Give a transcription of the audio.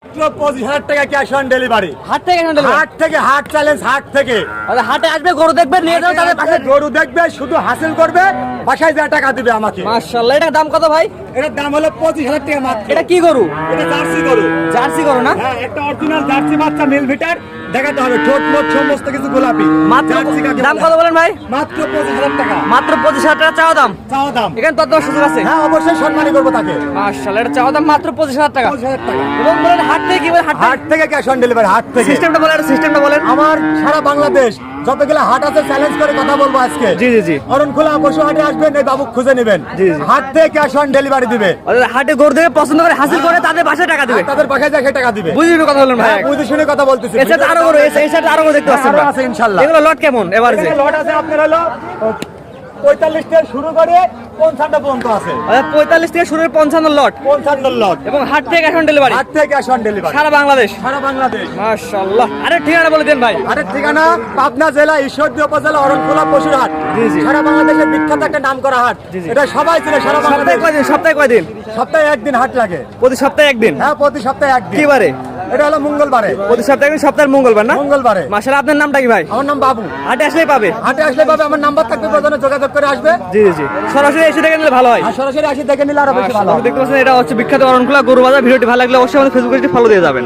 25,000 টাকা cash on delivery. হাট থেকে এখানে ডেলিভারি? হাট থেকে, হাট চ্যালেঞ্জ, হাট থেকে। তাহলে হাটে আসবে, গরু দেখবে, নিয়ে যাবে, তাদের বাসায়। গরু দেখবে, শুধু হাসিল করবে, বাসায় যা টাকা দিবে আমাকে। মাশাআল্লাহ, এটার দাম কত ভাই? এটার দাম হলো 25,000 টাকা মাত্র। এটা কি গরু? এটা জার্সি গরু। জার্সি গরু না? হ্যাঁ, একটা অরিজিনাল জার্সি বাচ্চা মিল ভিটার দেখাতে হবে, ঠোঁট মোট সমস্ত কিছু গোলাপি। মাত্র জার্সি কাকে দাম বলে? কত বলেন ভাই? মাত্র 25,000 টাকা। মাত্র 25,000 টাকা চাওয়া দাম। চাওয়া দাম। এখানে তত সুযোগ আছে? হ্যাঁ, অবশ্যই সম্মানী করবো তাকে। মাশাআল্লাহ, এটা চাওয়া দাম মাত্র 25,000 টাকা। 25,000 টাকা। এবং বলেন হাট থেকে কি বলেন? হাট থেকে ক্যাশ অন ডেলিভারি, হাট থেকে। সিস্টেমটা বলেন, সিস্টেমটা বলেন। আমার সারা বাংলাদেশ যতগুলো হাট আছে চ্যালেঞ্জ করে কথা বলবো আজকে। জি জি জি। অরণখোলা পশু হাটে আসবেন, এই বাবু খুঁজে নেবেন। জি, জি। হাট থেকে ক্যাশ অন ডেলিভারি দিবে। হাটে গরু দেখে পছন্দ করে হাসিল করে তাদের বাসায় টাকা দিবে। আর তাদের বাসায় যা টাকা দিবে। বুঝলি কথা বলেন ভাই? হ্যাঁ, বুঝে শুনে কথা বলতেছি। এর সাথে আরো গরু, এর সাথে আরো গরু দেখতে পাচ্ছেন? আরো আছে ইনশাআল্লাহ। এগুলো লট কেমন এবার? যে এখানে লট আছে আপনার হলো 45 থেকে শুরু করে 55 পর্যন্ত আছে। 45 থেকে শুরু করে 55 লট 55 লট। এবং হাট থেকে এখন ডেলিভারি হাট থেকে ক্যাশ অন ডেলিভারি সারা বাংলাদেশ। সারা বাংলাদেশ। মাশাআল্লাহ। আরে ঠিকানা বলে দেন ভাই। আরেক ঠিকানা পাবনা জেলা ঈশ্বরদী উপজেলা অরণখোলা পশুর হাট। জি, জি। সারা বাংলাদেশের বিখ্যাত একটা নাম করা হাট। জি, জি। এটা সবাই চিনে সারা সপ্তাহে বাংলাদেশ। কয়দিন? সপ্তাহে কয়দিন? সপ্তাহে একদিন হাট লাগে। প্রতি সপ্তাহে একদিন? হ্যাঁ, প্রতি সপ্তাহে একদিন। কি বারে? এটা হলো মঙ্গলবারে। প্রতি সপ্তাহে একদিন, সপ্তাহের মঙ্গলবার না? মঙ্গলবারে। মাশাআল্লাহ, আপনার নামটা কি ভাই? আমার নাম বাবু। হাটে আসলেই পাবে? হাটে আসলে পাবে, আমার নাম্বার থাকবে, প্রয়োজনে যোগাযোগ করে আসবে। জি জি জি। সরাসরি এসে দেখে নিলে ভালো হয়। আর সরাসরি আসি দেখে নিলে আরো বেশি ভালো মাশাআল্লাহ, হবে। দেখতে পাচ্ছেন এটা হচ্ছে বিখ্যাত অরণখোলা গরু বাজার। ভিডিওটি ভালো লাগলে অবশ্যই আমাদের ফেসবুক পেজটি ফলো দিয়ে যাবেন।